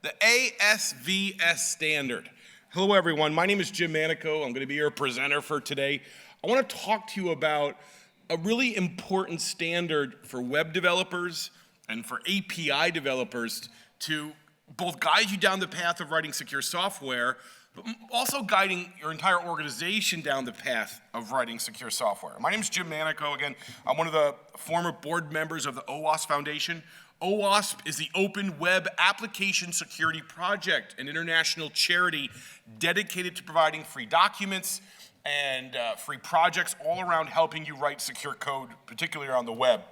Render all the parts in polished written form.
the ASVS standard. Hello everyone, my name is Jim Manico. I'm going to be your presenter for today. I want to talk to you about a really important standard for web developers and for API developers to both guide you down the path of writing secure software, but also guiding your entire organization down the path of writing secure software. My name is Jim Manico. Again, I'm one of the former board members of the OWASP Foundation. OWASP is the Open Web Application Security Project, an international charity dedicated to providing free documents and free projects all around helping you write secure code, particularly on the web.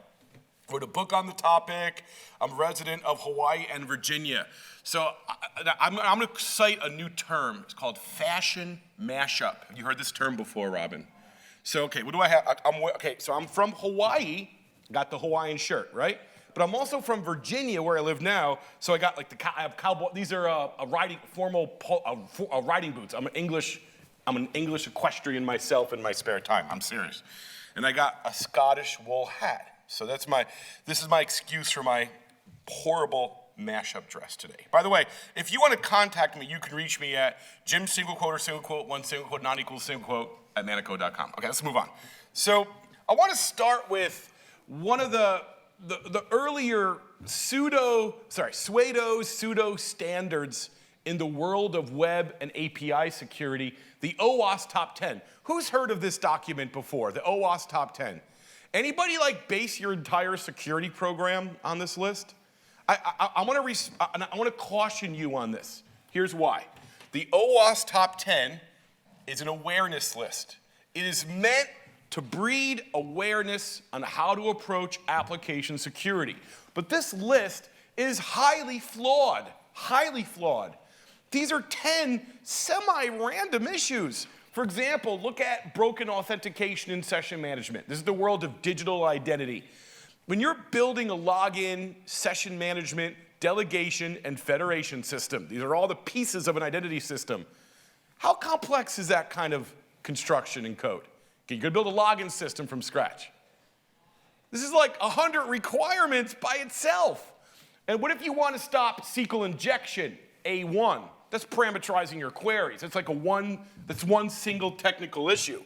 I wrote a book on the topic. I'm a resident of Hawaii and Virginia. So I'm going to cite a new term. It's called fashion mashup. Have you heard this term before, Robin? So, okay, what do I have? So I'm from Hawaii, got the Hawaiian shirt, right? But I'm also from Virginia, where I live now. So I got like I have cowboy. These are riding boots. I'm an English equestrian myself in my spare time. I'm serious. And I got a Scottish wool hat. So this is my excuse for my horrible mashup dress today. By the way, if you want to contact me, you can reach me at Jim single quote or single quote, one single quote, not equals single quote at manico.com. Okay, let's move on. So I want to start with one of the earlier pseudo standards in the world of web and API security, the OWASP Top 10. Who's heard of this document before, the OWASP Top 10? Anybody base your entire security program on this list? I want to caution you on this. Here's why. The OWASP Top 10 is an awareness list. It is meant to breed awareness on how to approach application security. But this list is highly flawed, highly flawed. These are 10 semi-random issues. For example, look at broken authentication in session management. This is the world of digital identity. When you're building a login, session management, delegation, and federation system, these are all the pieces of an identity system. How complex is that kind of construction in code? Okay, you're gonna build a login system from scratch. This is like 100 requirements by itself. And what if you want to stop SQL injection, A1? That's parameterizing your queries. It's like that's one single technical issue.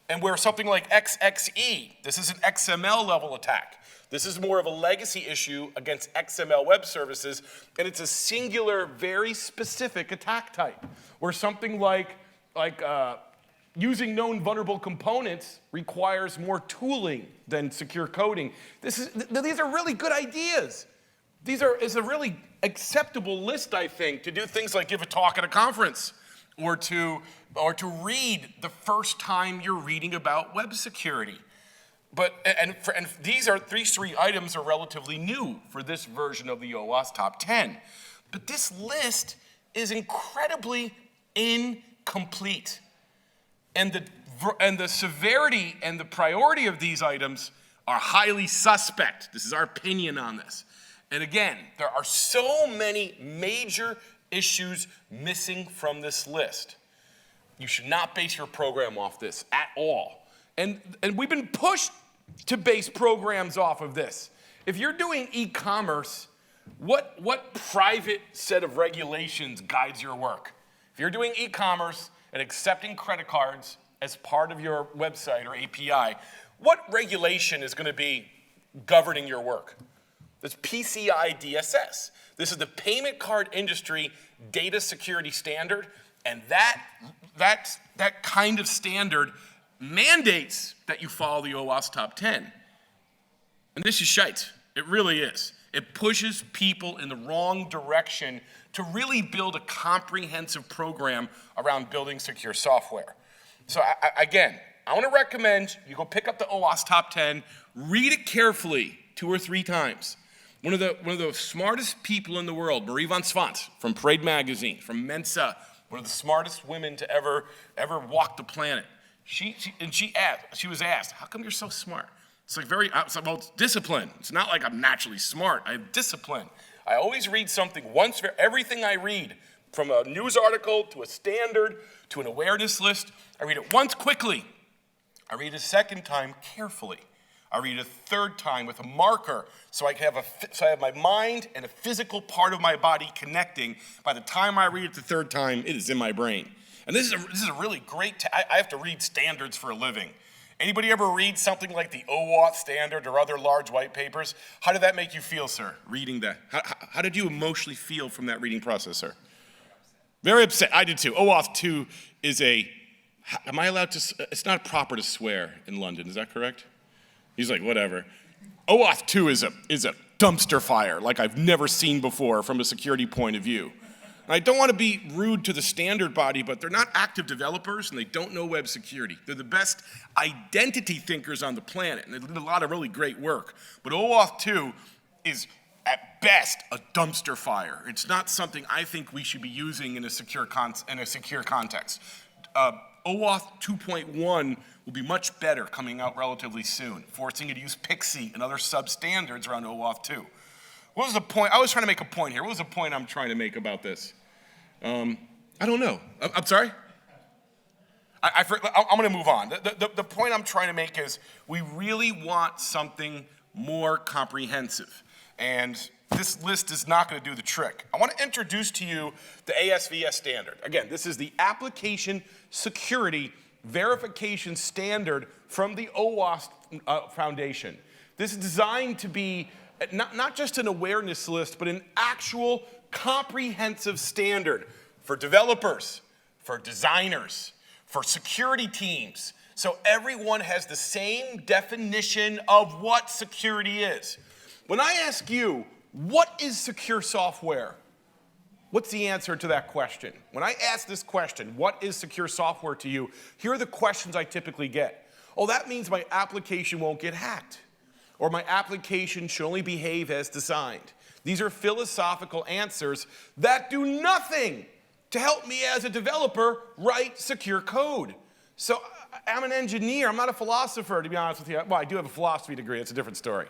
And where something like XXE, this is an XML level attack. This is more of a legacy issue against XML web services, and it's a singular, very specific attack type, where something like using known vulnerable components requires more tooling than secure coding. These are really good ideas. Is a really acceptable list, I think, to do things like give a talk at a conference or to read the first time you're reading about web security. These three items are relatively new for this version of the OWASP Top 10. But this list is incredibly incomplete. And the severity and the priority of these items are highly suspect. This is our opinion on this. And again, there are so many major issues missing from this list. You should not base your program off this at all. And we've been pushed to base programs off of this. If you're doing e-commerce, what private set of regulations guides your work? If you're doing e-commerce and accepting credit cards as part of your website or API, what regulation is going to be governing your work? That's PCI DSS. This is the payment card industry data security standard, and that kind of standard mandates that you follow the OWASP Top 10. And this is shite. It really is. It pushes people in the wrong direction to really build a comprehensive program around building secure software. So again, I want to recommend you go pick up the OWASP Top 10, read it carefully 2 or 3 times. One of the smartest people in the world, Marie Van Svant from Parade Magazine, from Mensa, one of the smartest women to ever walk the planet. She was asked, how come you're so smart? It's well, it's discipline. It's not like I'm naturally smart. I have discipline. I always read something once for everything I read, from a news article to a standard to an awareness list. I read it once quickly. I read it a second time carefully. I read it a third time with a marker, so I have my mind and a physical part of my body connecting. By the time I read it the third time, it is in my brain. And this is a really great, I have to read standards for a living. Anybody ever read something like the OWASP standard or other large white papers? How did that make you feel, sir, reading that? How did you emotionally feel from that reading process, sir? Very upset. I did too. OWASP 2 is am I allowed to, it's not proper to swear in London, is that correct? He's like, whatever. OWASP 2 is a dumpster fire like I've never seen before from a security point of view. And I don't want to be rude to the standard body, but they're not active developers and they don't know web security. They're the best identity thinkers on the planet, and they did a lot of really great work. But OWASP 2 is, at best, a dumpster fire. It's not something I think we should be using in a secure context. OWASP 2.1 will be much better coming out relatively soon, forcing you to use PXE and other substandards around OWASP 2. What was the point? I was trying to make a point here. What was the point I'm trying to make about this? I don't know. I'm sorry? I'm going to move on. The point I'm trying to make is we really want something more comprehensive. And this list is not going to do the trick. I want to introduce to you the ASVS standard. Again, this is the Application Security Verification Standard from the OWASP Foundation. This is designed to be not just an awareness list, but an actual comprehensive standard for developers, for designers, for security teams. So everyone has the same definition of what security is. When I ask you, what is secure software? What's the answer to that question? When I ask this question, what is secure software to you, here are the questions I typically get. Oh, that means my application won't get hacked, or my application should only behave as designed. These are philosophical answers that do nothing to help me as a developer write secure code. So I'm an engineer, I'm not a philosopher, to be honest with you. Well, I do have a philosophy degree, it's a different story,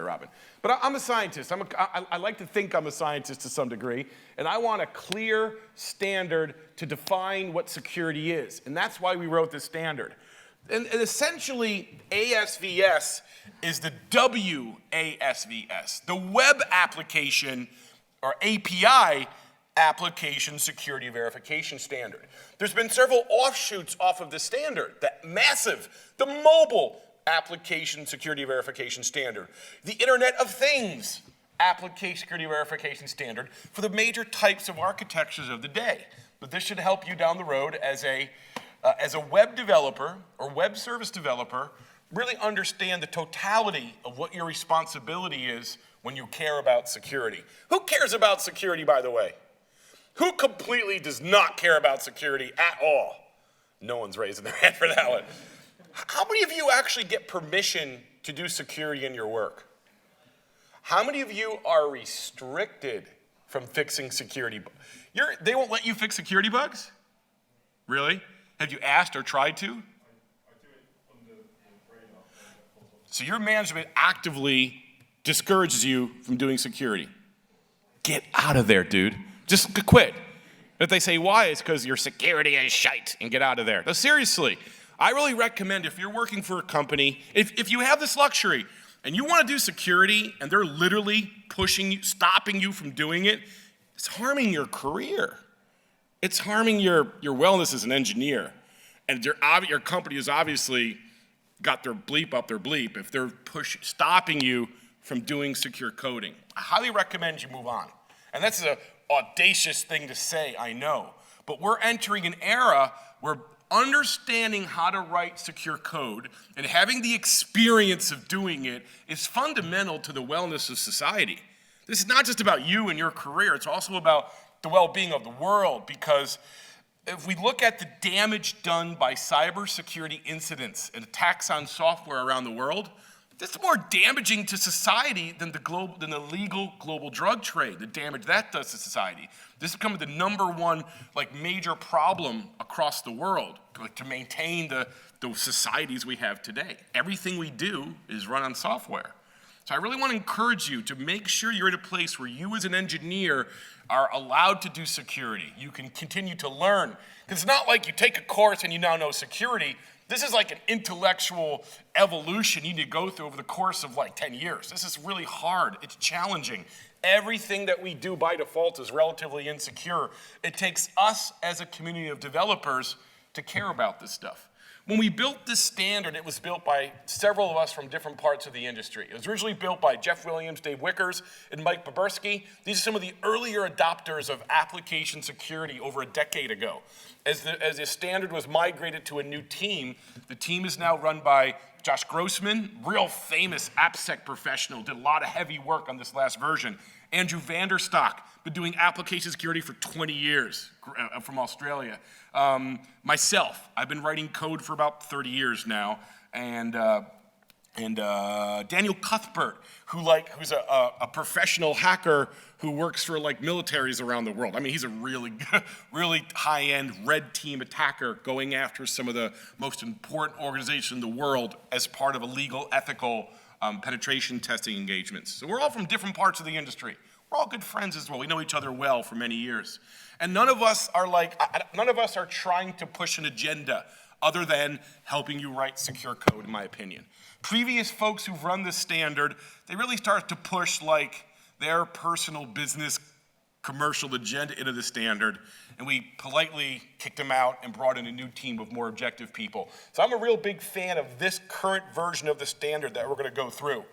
Robin. But I'm a scientist, I like to think I'm a scientist to some degree, and I want a clear standard to define what security is, and that's why we wrote this standard. And essentially, ASVS is the WASVS, the Web Application, or API, Application Security Verification Standard. There's been several offshoots off of the standard, the Mobile Application Security Verification Standard, the Internet of Things Application Security Verification Standard for the major types of architectures of the day. But this should help you down the road as a web developer or web service developer, really understand the totality of what your responsibility is when you care about security. Who cares about security, by the way? Who completely does not care about security at all? No one's raising their hand for that one. How many of you actually get permission to do security in your work? How many of you are restricted from fixing security bugs? They won't let you fix security bugs? Really? Have you asked or tried to? I do it under the radar. So your management actively discourages you from doing security. Get out of there, dude. Just quit. If they say why, it's because your security is shite, and get out of there. No, seriously, I really recommend if you're working for a company, if you have this luxury and you want to do security and they're literally pushing you, stopping you from doing it, it's harming your career. It's harming your wellness as an engineer. And your company has obviously got their bleep up their bleep if they're stopping you from doing secure coding. I highly recommend you move on. And that's an audacious thing to say, I know. But we're entering an era where understanding how to write secure code and having the experience of doing it is fundamental to the wellness of society. This is not just about you and your career, it's also about the well-being of the world, because if we look at the damage done by cybersecurity incidents and attacks on software around the world, this is more damaging to society than the legal global drug trade, the damage that does to society. This is becoming the #1 major problem across the world to maintain the societies we have today. Everything we do is run on software. So I really want to encourage you to make sure you're in a place where you as an engineer are allowed to do security. You can continue to learn. It's not like you take a course and you now know security. This is like an intellectual evolution you need to go through over the course of like 10 years. This is really hard. It's challenging. Everything that we do by default is relatively insecure. It takes us as a community of developers to care about this stuff. When we built this standard, it was built by several of us from different parts of the industry. It was originally built by Jeff Williams, Dave Wickers, and Mike Boberski. These are some of the earlier adopters of application security over a decade ago. As the standard was migrated to a new team, the team is now run by Josh Grossman, real famous AppSec professional, did a lot of heavy work on this last version. Andrew Vanderstock, been doing application security for 20 years from Australia. Myself, I've been writing code for about 30 years now, and Daniel Cuthbert, who's a professional hacker who works for like militaries around the world. I mean, he's a really high-end red team attacker going after some of the most important organizations in the world as part of a legal, ethical penetration testing engagements. So we're all from different parts of the industry. We're all good friends as well. We know each other well for many years. And none of us are trying to push an agenda other than helping you write secure code, in my opinion. Previous folks who've run this standard, they really start to push like their personal business commercial agenda into the standard, and we politely kicked them out and brought in a new team of more objective people. So I'm a real big fan of this current version of the standard that we're going to go through.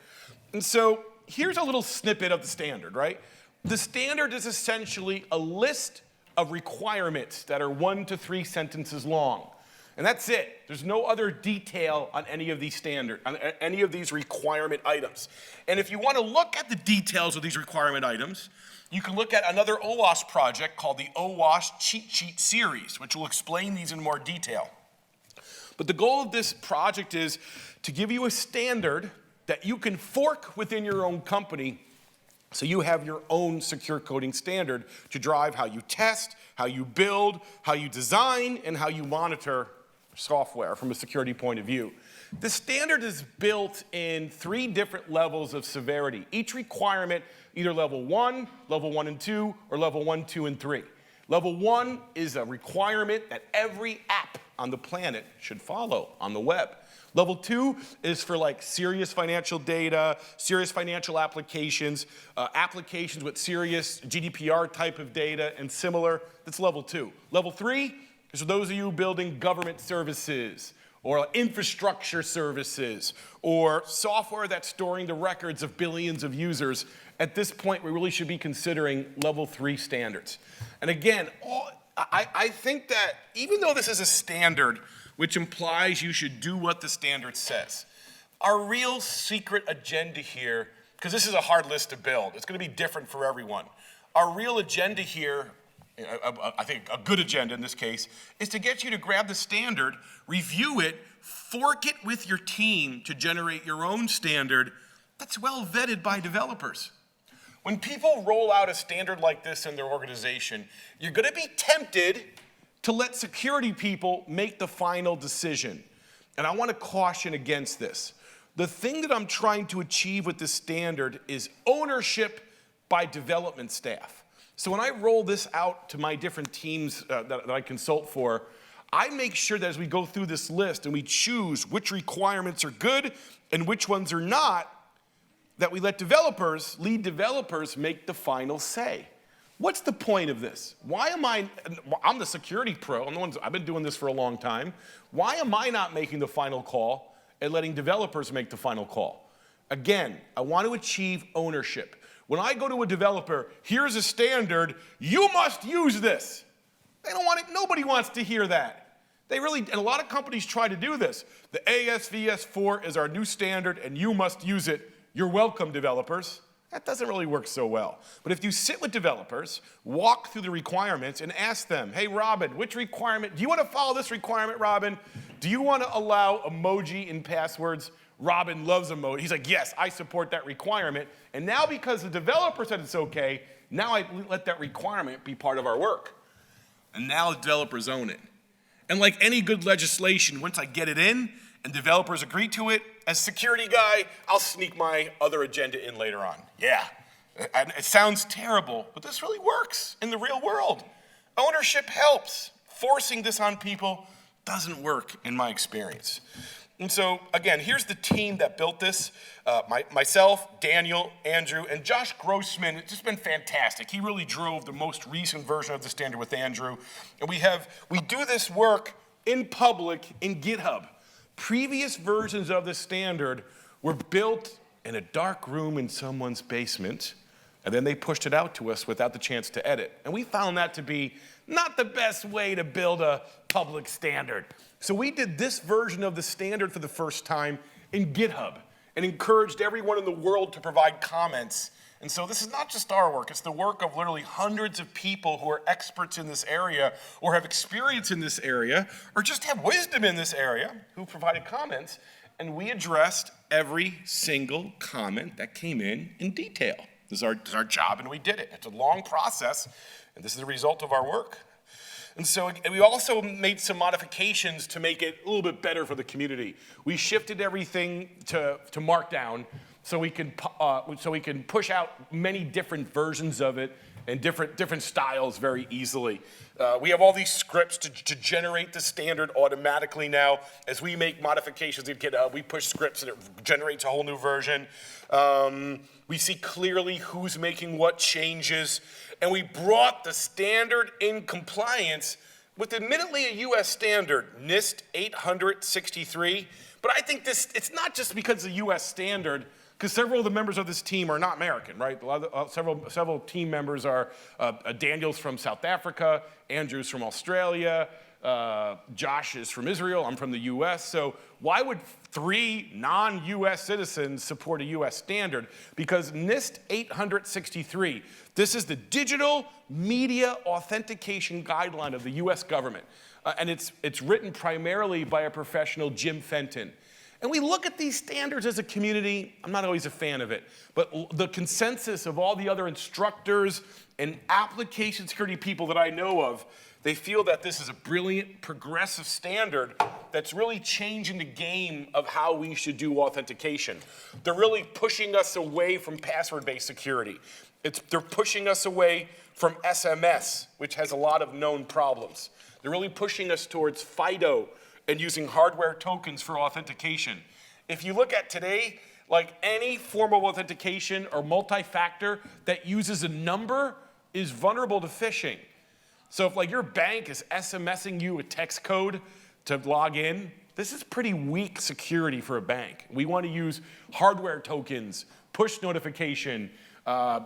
And so here's a little snippet of the standard, right? The standard is essentially a list of requirements that are 1 to 3 sentences long. And that's it. There's no other detail on any of these any of these requirement items. And if you want to look at the details of these requirement items, you can look at another OWASP project called the OWASP Cheat Sheet Series, which will explain these in more detail. But the goal of this project is to give you a standard that you can fork within your own company so you have your own secure coding standard to drive how you test, how you build, how you design, and how you monitor software from a security point of view. The standard is built in 3 different levels of severity. Each requirement, either level 1 and 2, or level 1, 2, and 3. Level 1 is a requirement that every app on the planet should follow on the web. Level 2 is for like serious financial data, serious financial applications, applications with serious GDPR type of data and similar. That's level 2. Level 3 is for those of you building government services or infrastructure services or software that's storing the records of billions of users. At this point, we really should be considering level 3 standards. And again, I think that even though this is a standard, which implies you should do what the standard says, our real secret agenda here, because this is a hard list to build, it's going to be different for everyone. Our real agenda here, I think a good agenda in this case, is to get you to grab the standard, review it, fork it with your team to generate your own standard that's well vetted by developers. When people roll out a standard like this in their organization, you're going to be tempted to let security people make the final decision. And I want to caution against this. The thing that I'm trying to achieve with this standard is ownership by development staff. So when I roll this out to my different teams that I consult for, I make sure that as we go through this list and we choose which requirements are good and which ones are not, that we let developers, lead developers, make the final say. What's the point of this? Why am I'm the security pro, I've been doing this for a long time. Why am I not making the final call and letting developers make the final call? Again, I want to achieve ownership. When I go to a developer, here's a standard, you must use this. They don't want it, nobody wants to hear that. And a lot of companies try to do this. The ASVS 4 is our new standard and you must use it. You're welcome, developers. That doesn't really work so well. But if you sit with developers, walk through the requirements and ask them, hey, Robin, which requirement, do you want to follow this requirement, Robin? Do you want to allow emoji in passwords? Robin loves emoji. He's like, yes, I support that requirement. And now because the developer said it's okay, now I let that requirement be part of our work. And now the developers own it. And like any good legislation, once I get it in and developers agree to it, as security guy, I'll sneak my other agenda in later on. Yeah, and it sounds terrible, but this really works in the real world. Ownership helps. Forcing this on people Doesn't work in my experience. And so, again, here's the team that built this. Myself, Daniel, Andrew, and Josh Grossman. It's just been fantastic. He really drove the most recent version of the standard with Andrew. And we do this work in public in GitHub. Previous versions of the standard were built in a dark room in someone's basement, and then they pushed it out to us without the chance to edit. And we found that to be not the best way to build a public standard. So we did this version of the standard for the first time in GitHub and encouraged everyone in the world to provide comments. And so this is not just our work, it's the work of literally hundreds of people who are experts in this area or have experience in this area or just have wisdom in this area who provided comments. And we addressed every single comment that came in detail. This is our job, and we did it. It's a long process, and this is the result of our work. And so we also made some modifications to make it a little bit better for the community. We shifted everything to Markdown so we can push out many different versions of it and different styles very easily. We have all these scripts to generate the standard automatically now. As we make modifications in GitHub, we push scripts and it generates a whole new version. We see clearly who's making what changes. And we brought the standard in compliance with admittedly a US standard, NIST 863. But I think it's not just because it's a US standard, because several of the members of this team are not American, right? Several team members are, Daniel's from South Africa, Andrew's from Australia, Josh is from Israel, I'm from the US. So why would 3 non-US citizens support a US standard? Because NIST 863, this is the Digital Media Authentication Guideline of the US government. And it's written primarily by a professional, Jim Fenton. And we look at these standards as a community. I'm not always a fan of it, but the consensus of all the other instructors and application security people that I know of, they feel that this is a brilliant, progressive standard that's really changing the game of how we should do authentication. They're really pushing us away from password-based security. They're pushing us away from SMS, which has a lot of known problems. They're really pushing us towards FIDO and using hardware tokens for authentication. If you look at today, like any form of authentication or multi-factor that uses a number is vulnerable to phishing. So if like your bank is SMSing you a text code to log in, this is pretty weak security for a bank. We want to use hardware tokens, push notification,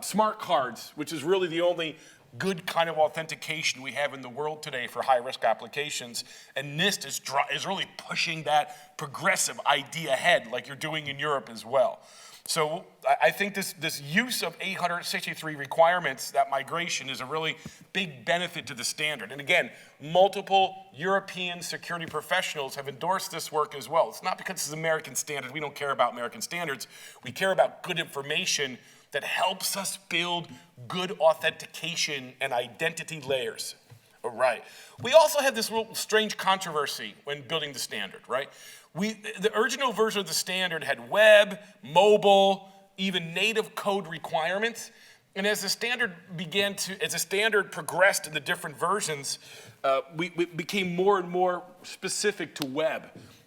smart cards, which is really the only good kind of authentication we have in the world today for high-risk applications. And NIST is really pushing that progressive idea ahead like you're doing in Europe as well. So I think this use of 863 requirements, that migration, is a really big benefit to the standard. And again, multiple European security professionals have endorsed this work as well. It's not because it's an American standard. We don't care about American standards. We care about good information that helps us build good authentication and identity layers. All right. We also had this little strange controversy when building the standard, right? The original version of the standard had web, mobile, even native code requirements. And as the standard progressed in the different versions, we became more and more specific to web.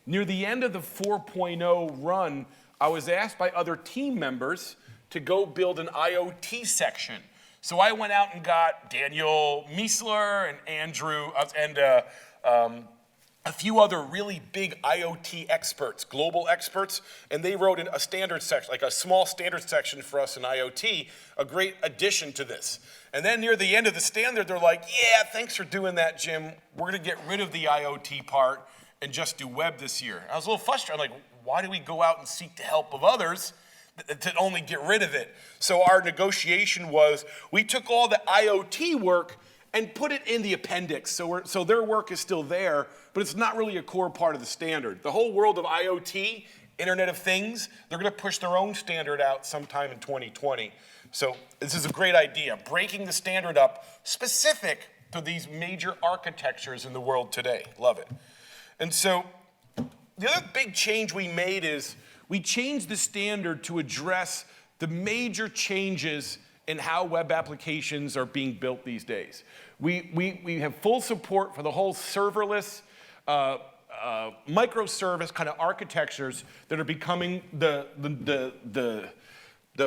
Near the end of the 4.0 run, I was asked by other team members to go build an IoT section. So I went out and got Daniel Miesler and Andrew and a few other really big IoT experts, global experts, and they wrote in a standard section, like a small standard section for us in IoT, a great addition to this. And then near the end of the standard, they're like, yeah, thanks for doing that, Jim. We're gonna get rid of the IoT part and just do web this year. And I was a little frustrated, like, why do we go out and seek the help of others to only get rid of it? So our negotiation was, we took all the IoT work and put it in the appendix. So their work is still there, but it's not really a core part of the standard. The whole world of IoT, Internet of Things, they're gonna push their own standard out sometime in 2020. So this is a great idea, breaking the standard up specific to these major architectures in the world today. Love it. And so the other big change we made is we changed the standard to address the major changes in how web applications are being built these days. We have full support for the whole serverless microservice kind of architectures that are becoming the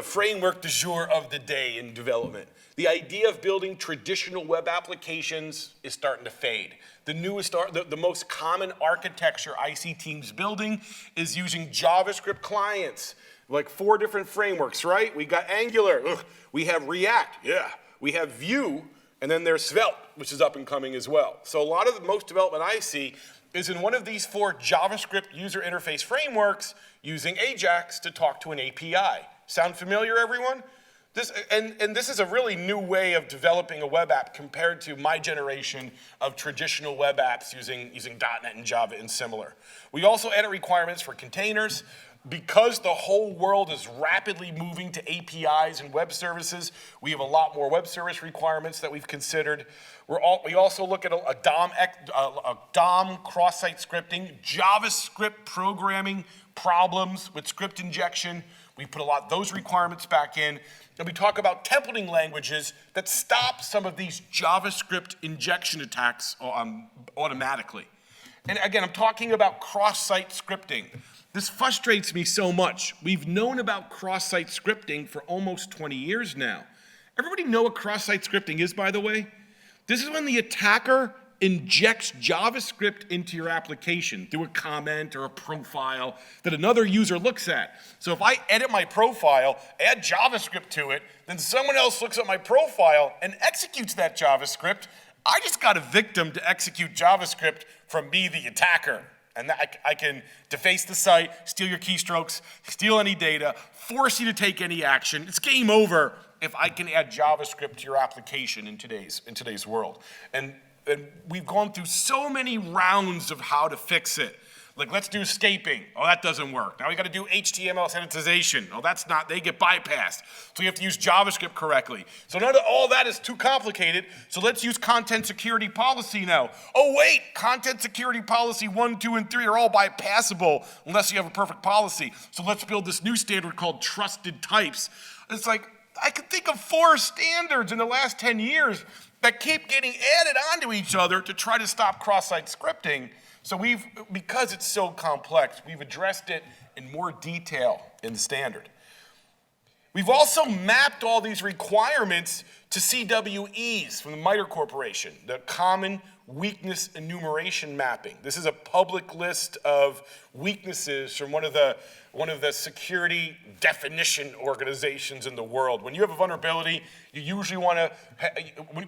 framework du jour of the day in development. The idea of building traditional web applications is starting to fade. The most common architecture I see teams building is using JavaScript clients, like 4 different frameworks, right? We got Angular, we have React, yeah. We have Vue, and then there's Svelte, which is up and coming as well. So a lot of the most development I see is in one of these 4 JavaScript user interface frameworks using AJAX to talk to an API. Sound familiar, everyone? This is a really new way of developing a web app compared to my generation of traditional web apps using .NET and Java and similar. We also added requirements for containers. Because the whole world is rapidly moving to APIs and web services, we have a lot more web service requirements that we've considered. We also look at a DOM cross-site scripting, JavaScript programming problems with script injection. We put a lot of those requirements back in. And we talk about templating languages that stop some of these JavaScript injection attacks automatically. And again, I'm talking about cross-site scripting. This frustrates me so much. We've known about cross-site scripting for almost 20 years now. Everybody know what cross-site scripting is, by the way? This is when the attacker injects JavaScript into your application through a comment or a profile that another user looks at. So if I edit my profile, add JavaScript to it, then someone else looks at my profile and executes that JavaScript, I just got a victim to execute JavaScript from me, the attacker. And I can deface the site, steal your keystrokes, steal any data, force you to take any action. It's game over if I can add JavaScript to your application in today's world. And we've gone through so many rounds of how to fix it. Like, let's do escaping. Oh, that doesn't work. Now we got to do HTML sanitization. Oh, that's not, they get bypassed. So you have to use JavaScript correctly. So none of all that is too complicated. So let's use content security policy now. Oh, wait, content security policy 1, 2, and 3 are all bypassable unless you have a perfect policy. So let's build this new standard called trusted types. It's like, I could think of 4 standards in the last 10 years that keep getting added onto each other to try to stop cross-site scripting. So because it's so complex, we've addressed it in more detail in the standard. We've also mapped all these requirements to CWEs from the MITRE Corporation, the Common Weakness Enumeration Mapping. This is a public list of weaknesses from one of the security definition organizations in the world. When you have a vulnerability, you usually want to,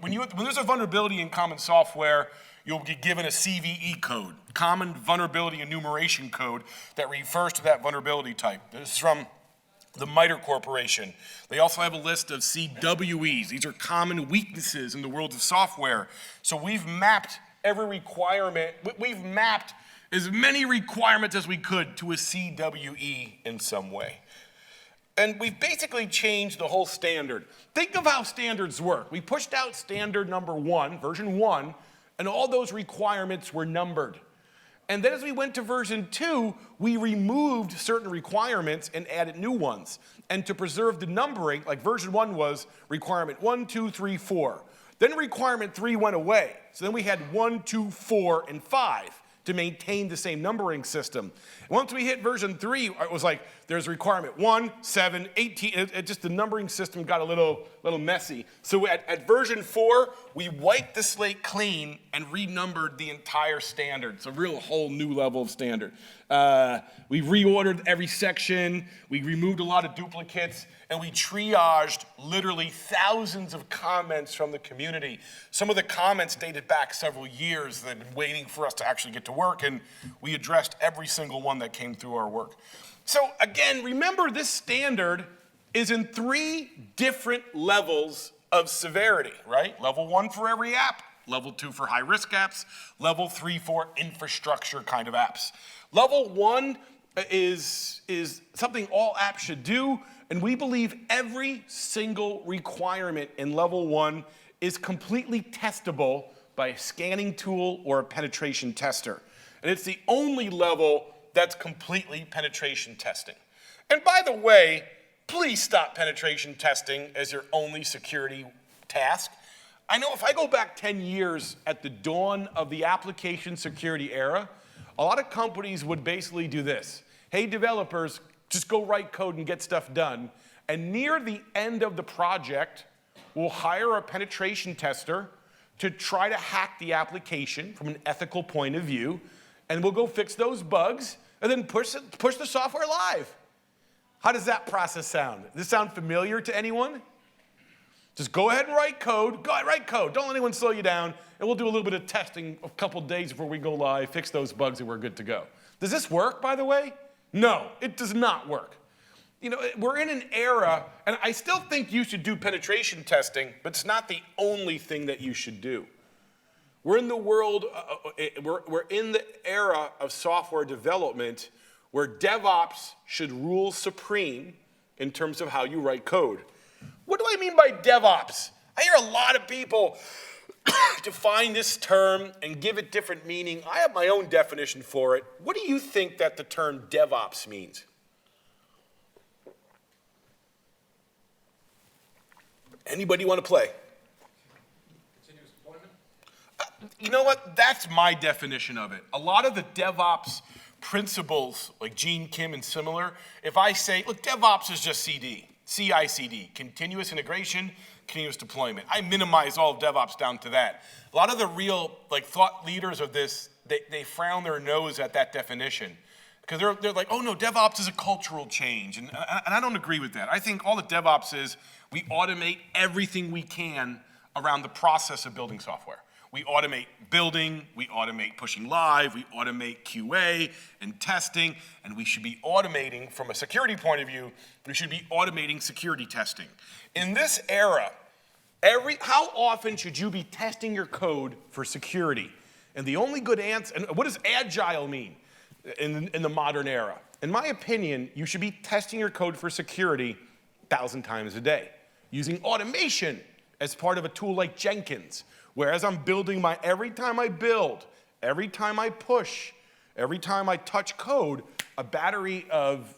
when there's a vulnerability in common software, you'll be given a CVE code, Common Vulnerability Enumeration Code, that refers to that vulnerability type. This is from the MITRE Corporation. They also have a list of CWEs. These are common weaknesses in the world of software. So we've mapped every requirement. We've mapped as many requirements as we could to a CWE in some way. And we've basically changed the whole standard. Think of how standards work. We pushed out standard number 1, version 1, and all those requirements were numbered. And then as we went to version 2, we removed certain requirements and added new ones. And to preserve the numbering, like version 1 was requirement 1, 2, 3, 4. Then requirement 3 went away. So then we had 1, 2, 4, and 5 to maintain the same numbering system. And once we hit version 3, it was like there's requirement 1, 7, 18. Just the numbering system got a little messy. So at version 4, we wiped the slate clean and renumbered the entire standard. It's a real whole new level of standard. We reordered every section. We removed a lot of duplicates. And we triaged literally thousands of comments from the community. Some of the comments dated back several years. They've been waiting for us to actually get to work, and we addressed every single one that came through our work. So again, remember this standard is in 3 different levels of severity, right? Level 1 for every app, level 2 for high-risk apps, level 3 for infrastructure kind of apps. Level 1 is something all apps should do. And we believe every single requirement in level 1 is completely testable by a scanning tool or a penetration tester. And it's the only level that's completely penetration testing. And by the way, please stop penetration testing as your only security task. I know if I go back 10 years at the dawn of the application security era, A lot of companies would basically do this. Hey, developers, just go write code and get stuff done. And near the end of the project, we'll hire a penetration tester to try to hack the application from an ethical point of view, and we'll go fix those bugs, and then push the software live. How does that process sound? Does this sound familiar to anyone? Just go ahead and write code. Go ahead, write code. Don't let anyone slow you down, and we'll do a little bit of testing a couple days before we go live, fix those bugs, and we're good to go. Does this work, by the way? No, it does not work. You know, we're in an era, and I still think you should do penetration testing, but it's not the only thing that you should do. We're in the world, we're in the era of software development where DevOps should rule supreme in terms of how you write code. What do I mean by DevOps? I hear a lot of people define this term and give it different meaning. I have my own definition for it. What do you think that the term DevOps means? Anybody want to play? Continuous deployment? You know what? That's my definition of it. A lot of the DevOps principles, like Gene Kim and similar, if I say, look, DevOps is just CI/CD, continuous integration, continuous deployment. I minimize all of DevOps down to that. A lot of the real thought leaders of this, they frown their nose at that definition. Because they're like, oh no, DevOps is a cultural change. And I don't agree with that. I think all that DevOps is, we automate everything we can around the process of building software. We automate building, we automate pushing live, we automate QA and testing, and we should be automating, from a security point of view, we should be automating security testing. In this era, how often should you be testing your code for security? And the only good answer, and what does agile mean in the modern era? In my opinion, you should be testing your code for security 1,000 times a day, using automation as part of a tool like Jenkins, where as I'm building every time I build, every time I push, every time I touch code, a battery of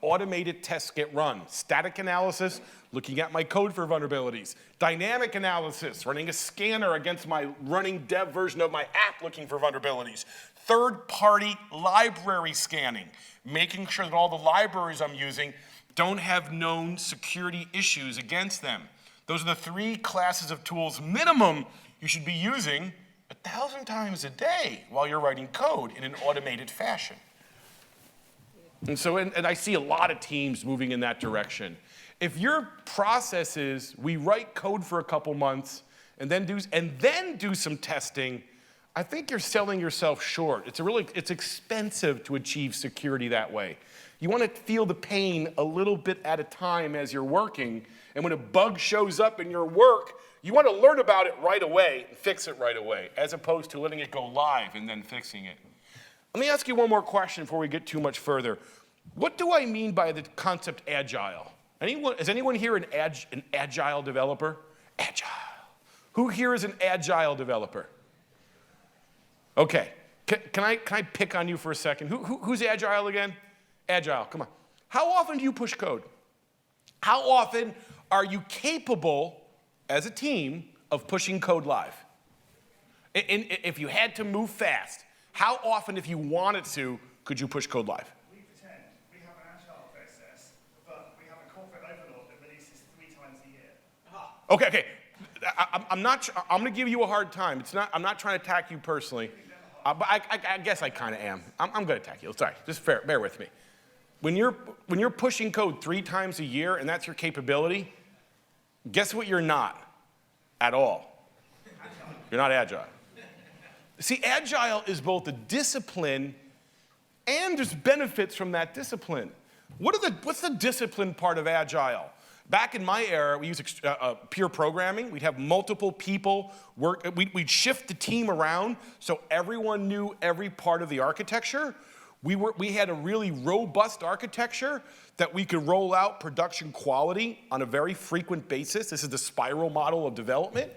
automated tests get run. Static analysis, looking at my code for vulnerabilities. Dynamic analysis, running a scanner against my running dev version of my app looking for vulnerabilities. Third-party library scanning, making sure that all the libraries I'm using don't have known security issues against them. Those are the 3 classes of tools minimum you should be using 1,000 times a day while you're writing code in an automated fashion. And so, and I see a lot of teams moving in that direction. If your process is, we write code for a couple months and then do some testing, I think you're selling yourself short. It's expensive to achieve security that way. You want to feel the pain a little bit at a time as you're working, and when a bug shows up in your work, you want to learn about it right away and fix it right away, as opposed to letting it go live and then fixing it. Let me ask you one more question before we get too much further. What do I mean by the concept agile? Is anyone here an agile developer? Agile. Who here is an agile developer? Okay. Can I pick on you for a second? Who's agile again? Agile, come on. How often do you push code? How often are you capable, as a team, of pushing code live? If you had to move fast, how often, if you wanted to, could you push code live? We pretend. We have an agile process, but we have a corporate overlord that releases 3 times a year. Okay. I'm going to give you a hard time. I'm not trying to attack you personally, but I guess I kind of am. I'm going to attack you. Sorry, just bear with me. When you're pushing code 3 times a year and that's your capability, guess what you're not at all? You're not agile. See, agile is both a discipline and there's benefits from that discipline. What's the discipline part of agile? Back in my era, we used peer programming. We'd have multiple people work. We'd shift the team around so everyone knew every part of the architecture. We had a really robust architecture that we could roll out production quality on a very frequent basis. This is the spiral model of development.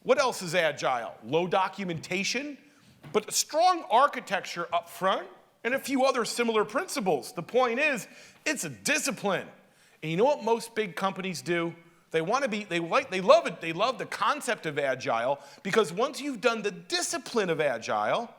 What else is agile? Low documentation, but a strong architecture up front and a few other similar principles. The point is, it's a discipline. And you know what most big companies do? They love it. They love the concept of agile because once you've done the discipline of agile,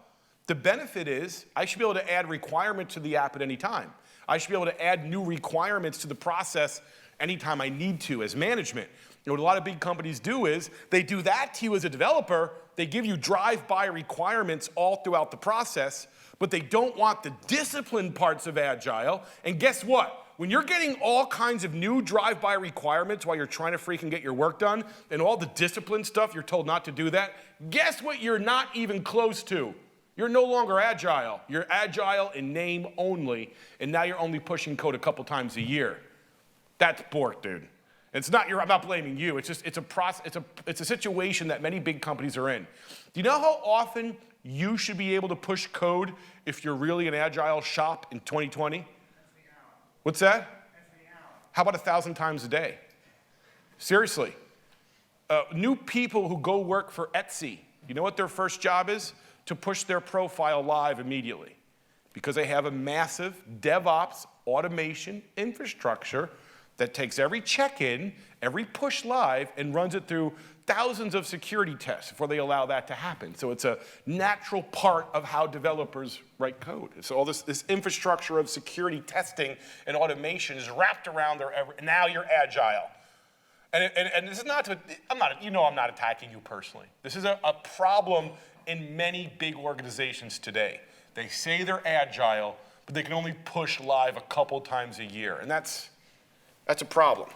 The benefit is I should be able to add requirements to the app at any time. I should be able to add new requirements to the process anytime I need to as management. You know, what a lot of big companies do is they do that to you as a developer. They give you drive-by requirements all throughout the process, but they don't want the discipline parts of Agile. And guess what? When you're getting all kinds of new drive-by requirements while you're trying to freaking get your work done, and all the discipline stuff, you're told not to do that, guess what you're not even close to? You're no longer Agile. You're Agile in name only, and now you're only pushing code a couple times a year. That's bork, dude. It's not, I'm not blaming you. It's just, it's a situation that many big companies are in. Do you know how often you should be able to push code if you're really an Agile shop in 2020? Every hour. What's that? Every hour. How about 1,000 times a day? Seriously. New people who go work for Etsy, you know what their first job is? To push their profile live immediately. Because they have a massive DevOps automation infrastructure that takes every check-in, every push live, and runs it through thousands of security tests before they allow that to happen. So it's a natural part of how developers write code. So all this infrastructure of security testing and automation is wrapped around their now you're Agile. And this is not to, I'm not attacking you personally. This is a problem in many big organizations today. They say they're Agile, but they can only push live a couple times a year. And that's a problem.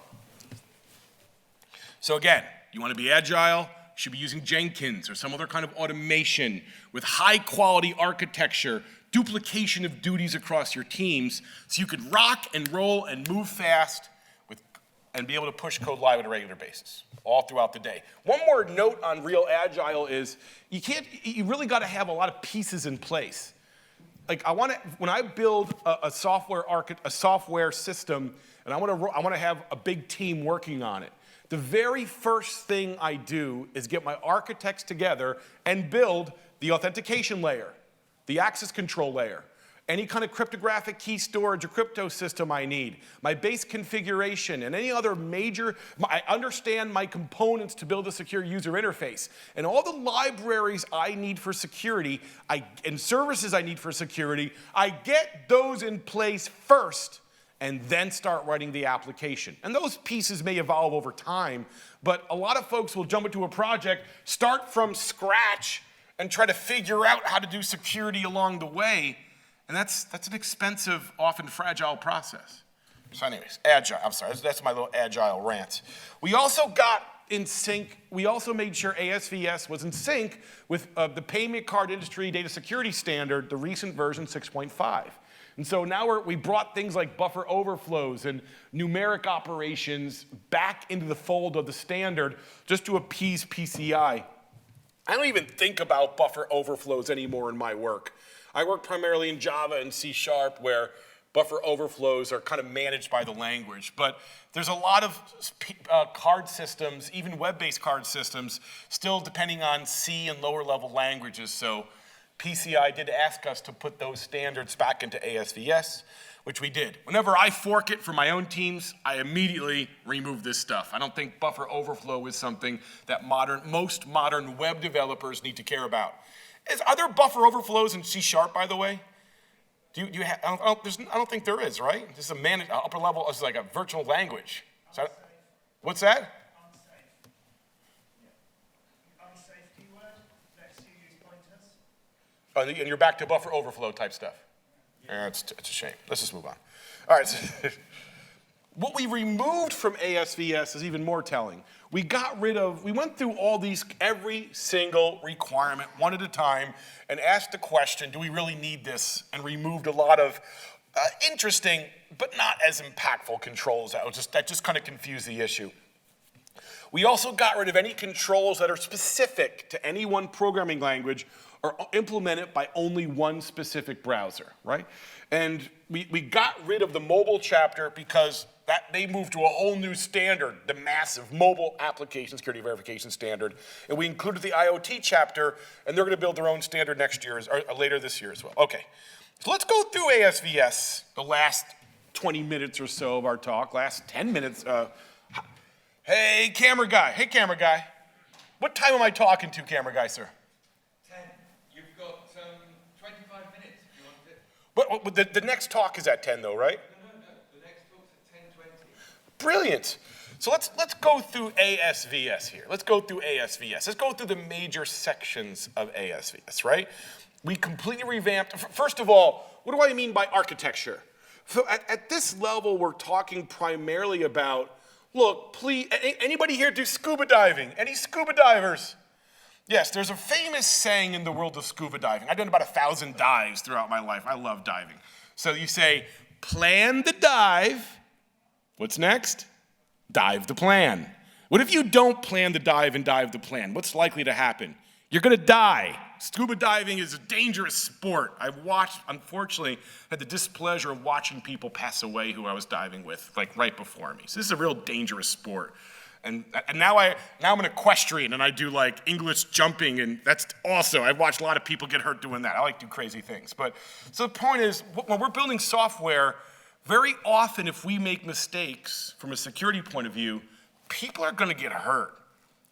So again, you want to be Agile, you should be using Jenkins or some other kind of automation with high quality architecture, duplication of duties across your teams, so you could rock and roll and move fast and be able to push code live on a regular basis, all throughout the day. One more note on real Agile is you really got to have a lot of pieces in place. Like when I build a software system, and I want to have a big team working on it, the very first thing I do is get my architects together and build the authentication layer, the access control layer, any kind of cryptographic key storage or crypto system I need, my base configuration, and any other I understand my components to build a secure user interface. And all the libraries I need for security, and services I need for security, I get those in place first, and then start writing the application. And those pieces may evolve over time, but a lot of folks will jump into a project, start from scratch, and try to figure out how to do security along the way. And that's an expensive, often fragile process. So anyways, Agile, I'm sorry, that's my little Agile rant. We also got in sync, we also made sure ASVS was in sync with the payment card industry data security standard, the recent version 6.5. And so now we brought things like buffer overflows and numeric operations back into the fold of the standard just to appease PCI. I don't even think about buffer overflows anymore in my work. I work primarily in Java and C# where buffer overflows are kind of managed by the language. But there's a lot of card systems, even web-based card systems, still depending on C and lower level languages. So PCI did ask us to put those standards back into ASVS, which we did. Whenever I fork it for my own teams, I immediately remove this stuff. I don't think buffer overflow is something that most modern web developers need to care about. Are there buffer overflows in C#, by the way? I don't think there is, right? This is a upper level, it's like a virtual language. What's that? Unsafe keyword lets you use pointers. And you're back to buffer overflow type stuff. Yeah, it's a shame. Let's just move on. All right. So what we removed from ASVS is even more telling. We went through every single requirement one at a time and asked the question, do we really need this? And removed a lot of interesting, but not as impactful controls. That just kind of confused the issue. We also got rid of any controls that are specific to any one programming language or implemented by only one specific browser, right? And we got rid of the mobile chapter because they moved to a whole new standard, the massive mobile application security verification standard. And we included the IoT chapter, and they're going to build their own standard next year, or later this year as well. Okay, so let's go through ASVS, the last 20 minutes or so of our talk, last 10 minutes. Hey, camera guy. Hey, camera guy. What time am I talking to, camera guy, sir? 10. You've got The next talk is at 10 though, right? No. The next talk's at 10:20. Brilliant. So let's go through ASVS here. Let's go through ASVS. Let's go through the major sections of ASVS, right? We completely revamped. First of all, what do I mean by architecture? So at this level, we're talking primarily about, look, please, anybody here do scuba diving? Any scuba divers? Yes, there's a famous saying in the world of scuba diving. I've done about 1,000 dives throughout my life. I love diving. So you say, plan the dive. What's next? Dive the plan. What if you don't plan the dive and dive the plan? What's likely to happen? You're gonna die. Scuba diving is a dangerous sport. I've watched, unfortunately, had the displeasure of watching people pass away who I was diving with, like right before me. So this is a real dangerous sport. And now I'm an equestrian and I do like English jumping, and that's also, I've watched a lot of people get hurt doing that. I like to do crazy things. But so the point is, when we're building software, very often if we make mistakes from a security point of view, people are gonna get hurt.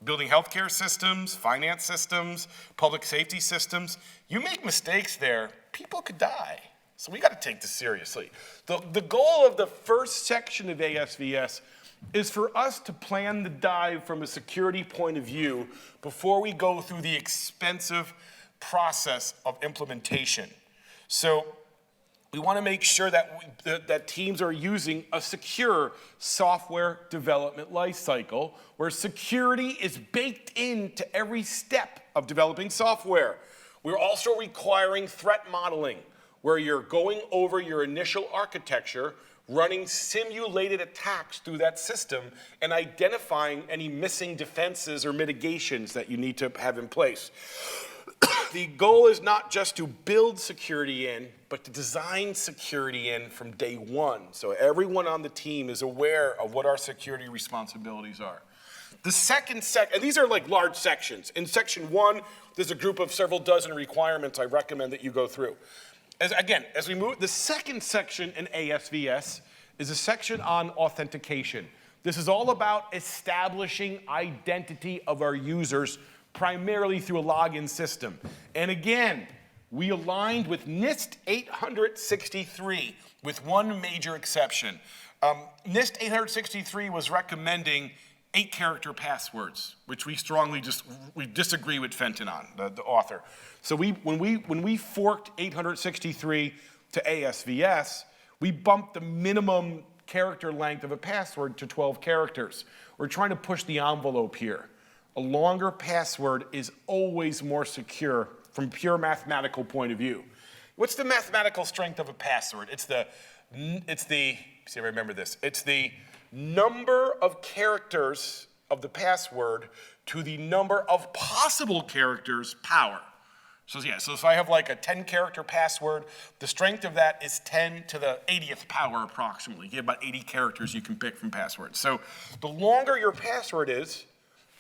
Building healthcare systems, finance systems, public safety systems, you make mistakes there, people could die. So we gotta take this seriously. The goal of the first section of ASVS is for us to plan the dive from a security point of view before we go through the expensive process of implementation. So we want to make sure that teams are using a secure software development lifecycle where security is baked into every step of developing software. We're also requiring threat modeling, where you're going over your initial architecture, running simulated attacks through that system, and identifying any missing defenses or mitigations that you need to have in place. The goal is not just to build security in, but to design security in from day one. So everyone on the team is aware of what our security responsibilities are. The second and these are like large sections. In section 1, there's a group of several dozen requirements I recommend that you go through. As we move, the second section in ASVS is a section on authentication. This is all about establishing identity of our users primarily through a login system. And again, we aligned with NIST 863 with one major exception. NIST 863 was recommending 8-character passwords, which we strongly disagree with Fenton on, the author. So when we forked 863 to ASVS, we bumped the minimum character length of a password to 12 characters. We're trying to push the envelope here. A longer password is always more secure from a pure mathematical point of view. What's the mathematical strength of a password? It's the see if I remember this. It's the number of characters of the password to the number of possible characters power. So if I have like a 10-character password, the strength of that is 10 to the 80th power approximately. You have about 80 characters you can pick from passwords. So the longer your password is,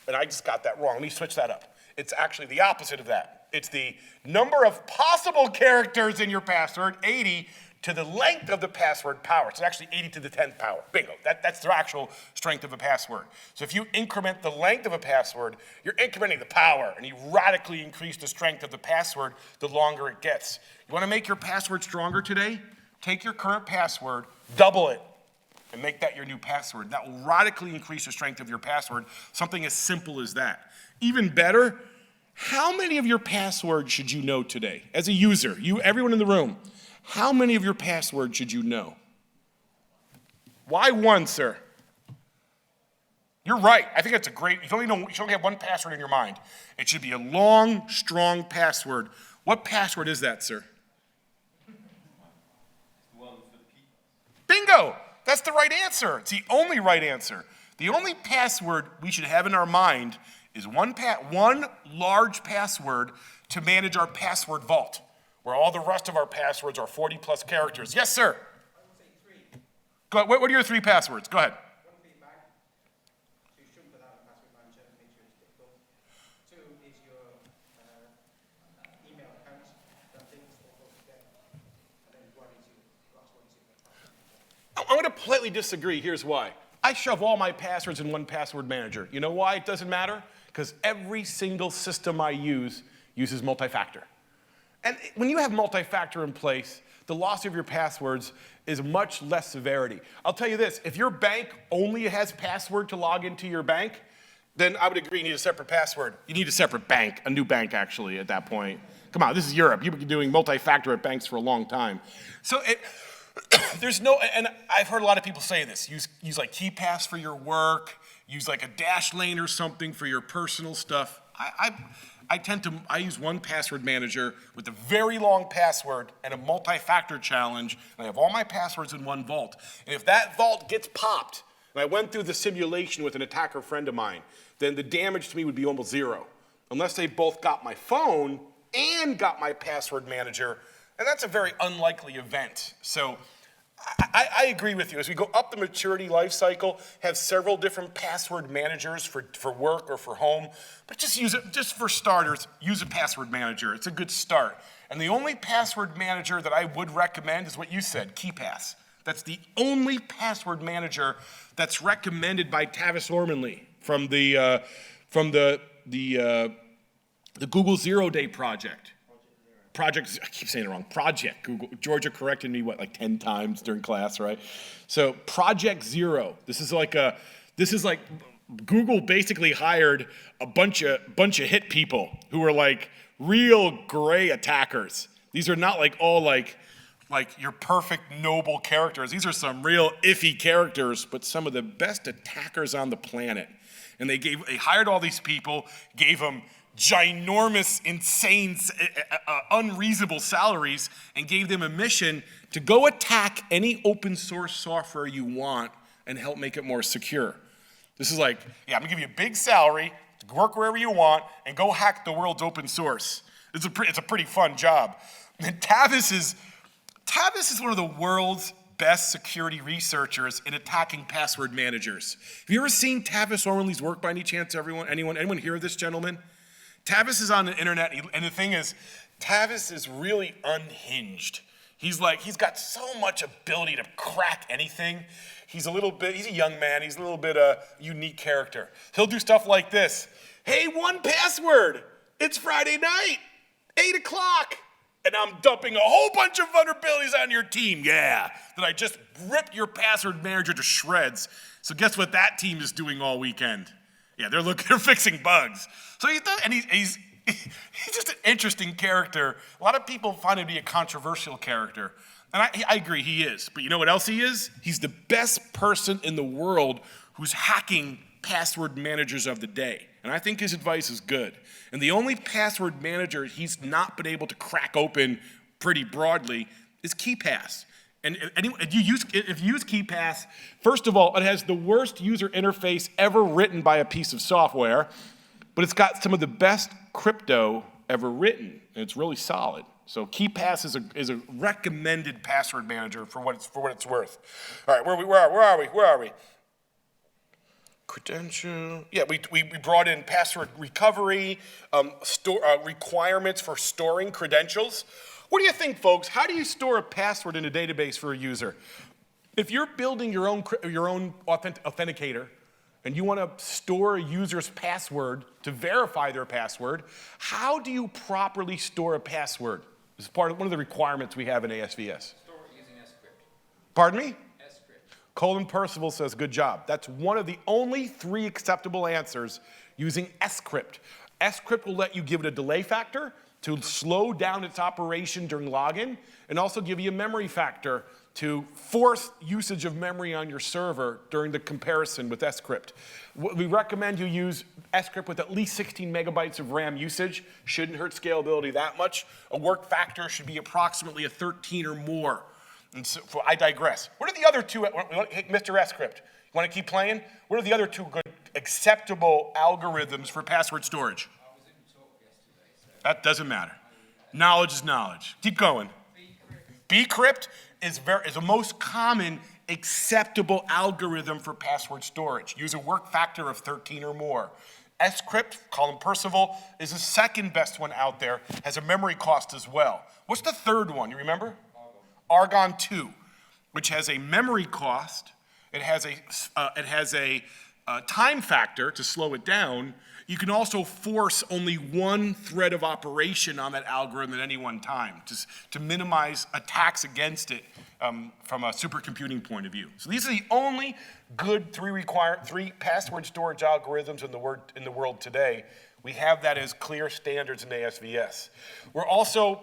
and I just got that wrong, let me switch that up. It's actually the opposite of that. It's the number of possible characters in your password, 80, to the length of the password power. It's actually 80 to the 10th power. Bingo, that's the actual strength of a password. So if you increment the length of a password, you're incrementing the power, and you radically increase the strength of the password the longer it gets. You wanna make your password stronger today? Take your current password, double it, and make that your new password. That will radically increase the strength of your password, something as simple as that. Even better, how many of your passwords should you know today? As a user, everyone in the room, how many of your passwords should you know? Why one, sir? You're right. I think that's a great, you should only have one password in your mind. It should be a long, strong password. What password is that, sir? Bingo! That's the right answer. It's the only right answer. The only password we should have in our mind is one large password to manage our password vault, where all the rest of our passwords are 40+ characters. Yes, sir? I would say 3. Go ahead. What are your 3 passwords? Go ahead. One for your bag, so you shouldn't put that in a password manager, make sure it's difficult. 2 is your email account, that things will go together. And then 1 is your last one is your password. I'm going to politely disagree. Here's why. I shove all my passwords in one password manager. You know why it doesn't matter? Because every single system I use uses multi-factor. And when you have multi-factor in place, the loss of your passwords is much less severity. I'll tell you this, if your bank only has password to log into your bank, then I would agree you need a separate password. You need a separate bank, a new bank actually at that point. Come on, this is Europe. You've been doing multi-factor at banks for a long time. So there's no, and I've heard a lot of people say this, use like KeyPass for your work, use like a dash lane or something for your personal stuff. I use one password manager with a very long password and a multi-factor challenge, and I have all my passwords in one vault. And if that vault gets popped, and I went through the simulation with an attacker friend of mine, then the damage to me would be almost zero. Unless they both got my phone and got my password manager, and that's a very unlikely event. So I agree with you. As we go up the maturity life cycle, have several different password managers for work or for home, but just use it, just for starters, use a password manager. It's a good start. And the only password manager that I would recommend is what you said, KeyPass. That's the only password manager that's recommended by Tavis Ormanley from the Google Zero Day Project. I keep saying it wrong, Project Google. Georgia corrected me, like 10 times during class, right? So Project Zero, this is like Google basically hired a bunch of hit people who were like real gray attackers. These are not like all like your perfect noble characters. These are some real iffy characters, but some of the best attackers on the planet. And they hired all these people, gave them ginormous, insane, unreasonable salaries, and gave them a mission to go attack any open source software you want and help make it more secure. This is like, yeah, I'm gonna give you a big salary to work wherever you want and go hack the world's open source. It's a pretty fun job. And Tavis is one of the world's best security researchers in attacking password managers. Have you ever seen Tavis Ormanley's work by any chance, anyone hear of this gentleman? Tavis is on the internet, and the thing is, Tavis is really unhinged. He's got so much ability to crack anything. He's a young man, he's a little bit a unique character. He'll do stuff like this. Hey, 1Password, it's Friday night, 8 o'clock, and I'm dumping a whole bunch of vulnerabilities on your team, yeah. Then I just ripped your password manager to shreds. So guess what that team is doing all weekend? Yeah, they're fixing bugs. So he's just an interesting character. A lot of people find him to be a controversial character. And I agree, he is. But you know what else he is? He's the best person in the world who's hacking password managers of the day. And I think his advice is good. And the only password manager he's not been able to crack open pretty broadly is KeyPass. And if you use KeyPass, first of all, it has the worst user interface ever written by a piece of software, but it's got some of the best crypto ever written, and it's really solid. So KeyPass is a recommended password manager for what it's worth. All right, where are we? Credential. Yeah, we brought in password recovery, requirements for storing credentials. What do you think, folks? How do you store a password in a database for a user? If you're building your own authenticator and you want to store a user's password to verify their password, how do you properly store a password? This is one of the requirements we have in ASVS. Store it using script. Pardon me? Script. Colin Percival says, good job. That's one of the only 3 acceptable answers using script. Script will let you give it a delay factor to slow down its operation during login, and also give you a memory factor to force usage of memory on your server during the comparison with script. We recommend you use script with at least 16 megabytes of RAM usage. Shouldn't hurt scalability that much. A work factor should be approximately a 13 or more. And so, I digress. What are the other 2, hey, Mr. script, you want to keep playing? What are the other 2 good acceptable algorithms for password storage? That doesn't matter. Knowledge is knowledge. Keep going. Bcrypt is the most common acceptable algorithm for password storage. Use a work factor of 13 or more. Scrypt, Colin Percival, is the second best one out there, has a memory cost as well. What's the third one, you remember? Argon 2, which has a memory cost. It has a time factor to slow it down. you can also force only one thread of operation on that algorithm at any one time, just to minimize attacks against it from a supercomputing point of view. So these are the only good three password storage algorithms in the world today. We have that as clear standards in ASVS. We're also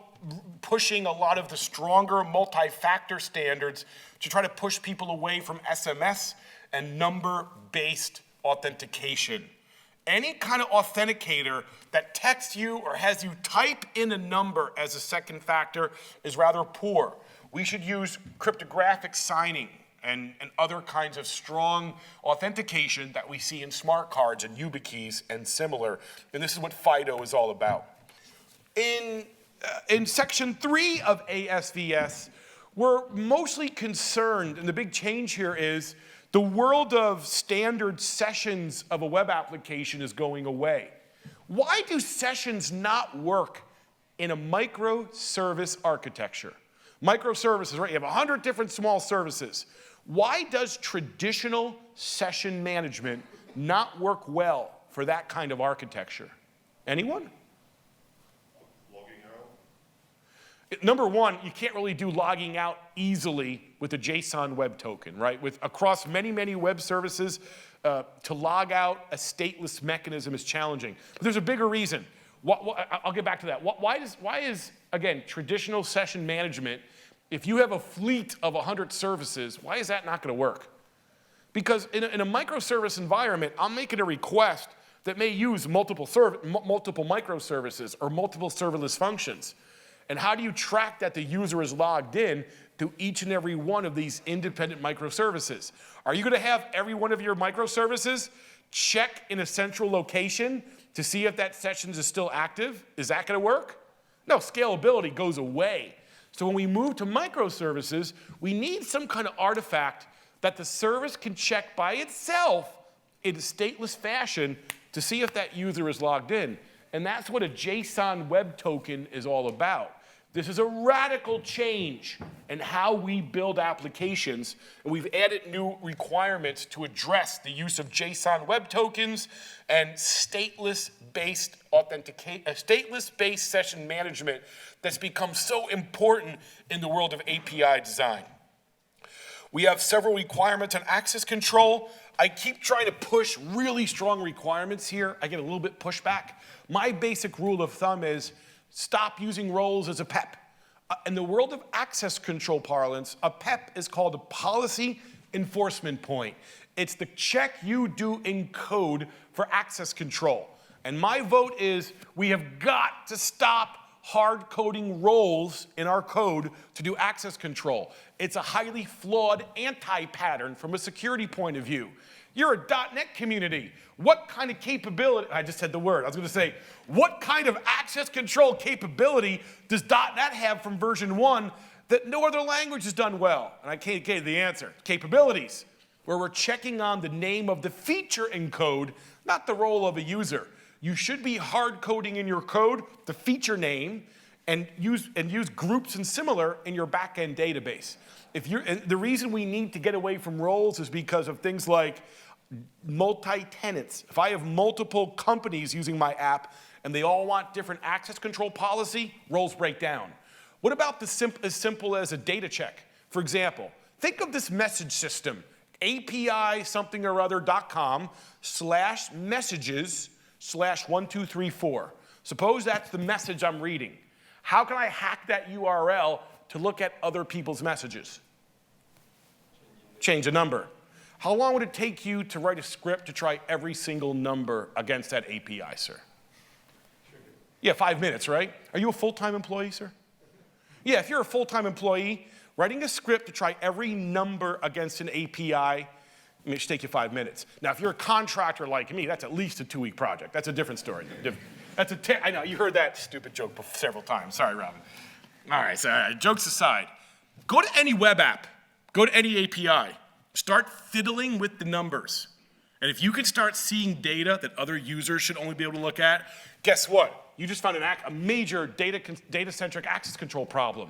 pushing a lot of the stronger multi-factor standards to try to push people away from SMS and number-based authentication. Any kind of authenticator that texts you or has you type in a number as a second factor is rather poor. We should use cryptographic signing and other kinds of strong authentication that we see in smart cards and YubiKeys and similar. And this is what FIDO is all about. In section 3 of ASVS, we're mostly concerned, and the big change here is the world of standard sessions of a web application is going away. Why do sessions not work in a microservice architecture? Microservices, right? You have 100 different small services. Why does traditional session management not work well for that kind of architecture? Anyone? Number one, you can't really do logging out easily with a JSON web token, right? Across many, many web services, to log out a stateless mechanism is challenging. But there's a bigger reason. I'll get back to that. Why is, again, traditional session management, if you have a fleet of 100 services, why is that not going to work? Because in a microservice environment, I'm making a request that may use multiple microservices or multiple serverless functions. And how do you track that the user is logged in to each and every one of these independent microservices? Are you going to have every one of your microservices check in a central location to see if that session is still active? Is that going to work? No, scalability goes away. So when we move to microservices, we need some kind of artifact that the service can check by itself in a stateless fashion to see if that user is logged in. And that's what a JSON web token is all about. This is a radical change in how we build applications, and we've added new requirements to address the use of JSON web tokens and stateless-based session management that's become so important in the world of API design. We have several requirements on access control. I keep trying to push really strong requirements here. I get a little bit pushback. My basic rule of thumb is stop using roles as a PEP. In the world of access control parlance, a PEP is called a policy enforcement point. It's the check you do in code for access control. And my vote is we have got to stop hard coding roles in our code to do access control. It's a highly flawed anti-pattern from a security point of view. You're a .NET community. What kind of capability, I just said the word, I was going to say, what kind of access control capability does .NET have from version 1 that no other language has done well? And I can't get the answer. Capabilities, where we're checking on the name of the feature in code, not the role of a user. You should be hard coding in your code the feature name and use groups and similar in your backend database. The reason we need to get away from roles is because of things like multi-tenants. If I have multiple companies using my app and they all want different access control policy, roles break down. What about as simple as a data check? For example, think of this message system, API something or other.com/messages/1234. Suppose that's the message I'm reading. How can I hack that URL to look at other people's messages? Change a number. How long would it take you to write a script to try every single number against that API, sir? Yeah, 5 minutes, right? Are you a full-time employee, sir? Yeah, if you're a full-time employee, writing a script to try every number against an API, it should take you 5 minutes. Now, if you're a contractor like me, that's at least a 2-week project. That's a different story. I know, you heard that stupid joke several times. Sorry, Robin. All right, so jokes aside, go to any web app, go to any API, start fiddling with the numbers. And if you can start seeing data that other users should only be able to look at, guess what? You just found a major data-centric access control problem.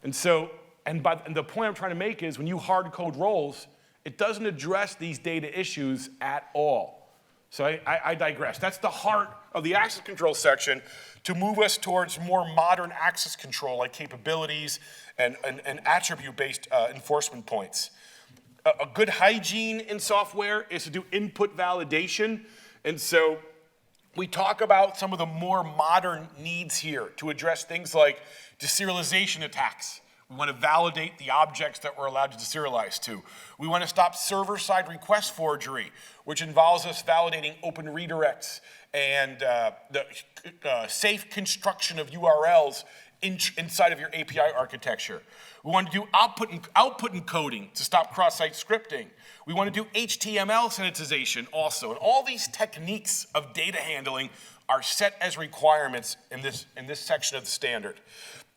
And so, and the point I'm trying to make is when you hard code roles, it doesn't address these data issues at all. So I digress. That's the heart of the access control section to move us towards more modern access control like capabilities and attribute-based enforcement points. A good hygiene in software is to do input validation. And so we talk about some of the more modern needs here to address things like deserialization attacks. We want to validate the objects that we're allowed to deserialize to. We want to stop server-side request forgery, which involves us validating open redirects and the safe construction of URLs inside of your API architecture. We want to do output encoding to stop cross-site scripting. We want to do HTML sanitization also. And all these techniques of data handling are set as requirements in this section of the standard.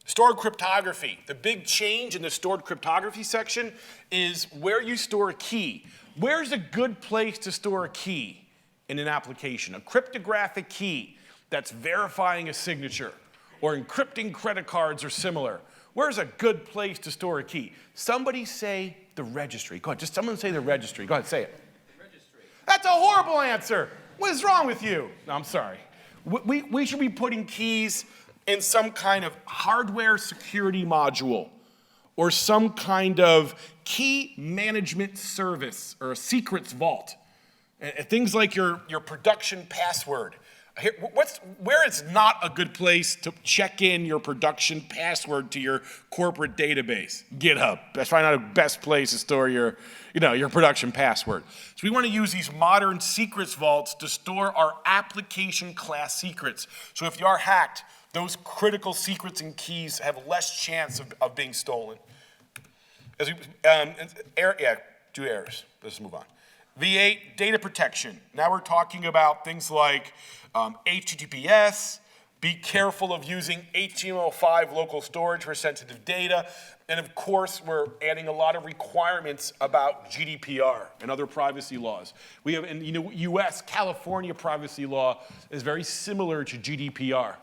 Stored cryptography. The big change in the stored cryptography section is where you store a key. Where's a good place to store a key in an application? A cryptographic key that's verifying a signature or encrypting credit cards or similar. Where's a good place to store a key? Somebody say the registry. Go ahead, just someone say the registry. Go ahead, say it. The registry. That's a horrible answer. What is wrong with you? No, I'm sorry. We should be putting keys in some kind of hardware security module or some kind of key management service or a secrets vault. Things like your production password. Where it's not a good place to check in your production password to your corporate database? GitHub. That's probably not the best place to store your production password. So we want to use these modern secrets vaults to store our application class secrets. So if you are hacked, those critical secrets and keys have less chance of being stolen. Do errors. Let's move on. V8, data protection. Now we're talking about things like HTTPS. Be careful of using HTML5 local storage for sensitive data. And of course, we're adding a lot of requirements about GDPR and other privacy laws. We have in the US, California privacy law is very similar to GDPR.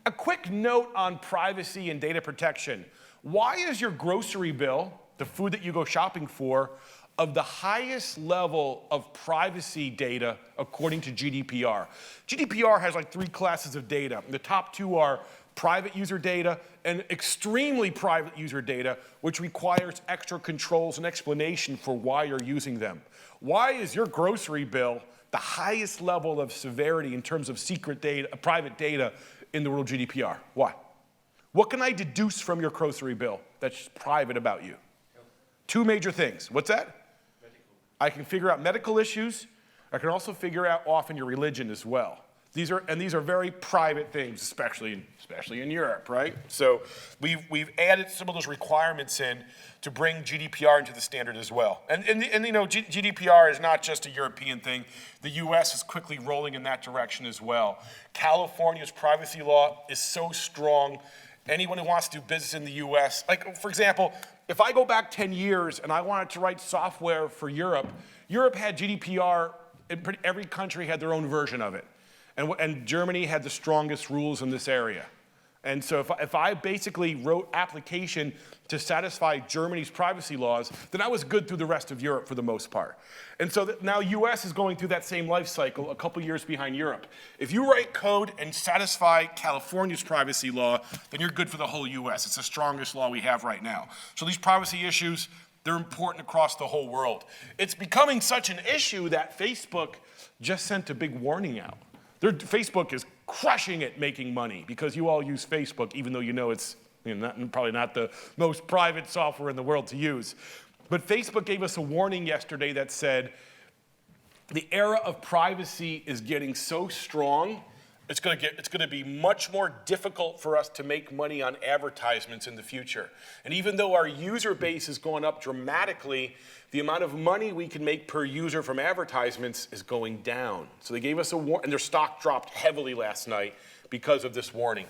A quick note on privacy and data protection. Why is your grocery bill, the food that you go shopping for, of the highest level of privacy data according to GDPR? GDPR has like 3 classes of data. The top 2 are private user data and extremely private user data, which requires extra controls and explanation for why you're using them. Why is your grocery bill the highest level of severity in terms of secret data, private data in the world of GDPR? Why? What can I deduce from your grocery bill that's private about you? 2 major things. What's that? Medical. I can figure out medical issues. I can also figure out often your religion as well. These are very private things, especially in Europe, right? So we've added some of those requirements in to bring GDPR into the standard as well. And GDPR is not just a European thing. The US is quickly rolling in that direction as well. California's privacy law is so strong. Anyone who wants to do business in the US, like for example, if I go back 10 years and I wanted to write software for Europe, Europe had GDPR, every country had their own version of it. And Germany had the strongest rules in this area. And so if I basically wrote application to satisfy Germany's privacy laws, then I was good through the rest of Europe for the most part. And so now US is going through that same life cycle, a couple years behind Europe. If you write code and satisfy California's privacy law, then you're good for the whole US. It's the strongest law we have right now. So these privacy issues, they're important across the whole world. It's becoming such an issue that Facebook just sent a big warning out. Facebook is crushing it making money because you all use Facebook, even though you know it's probably not the most private software in the world to use. But Facebook gave us a warning yesterday that said the era of privacy is getting so strong, it's going to be much more difficult for us to make money on advertisements in the future. And even though our user base is going up dramatically, the amount of money we can make per user from advertisements is going down. So they gave us a warning, and their stock dropped heavily last night because of this warning.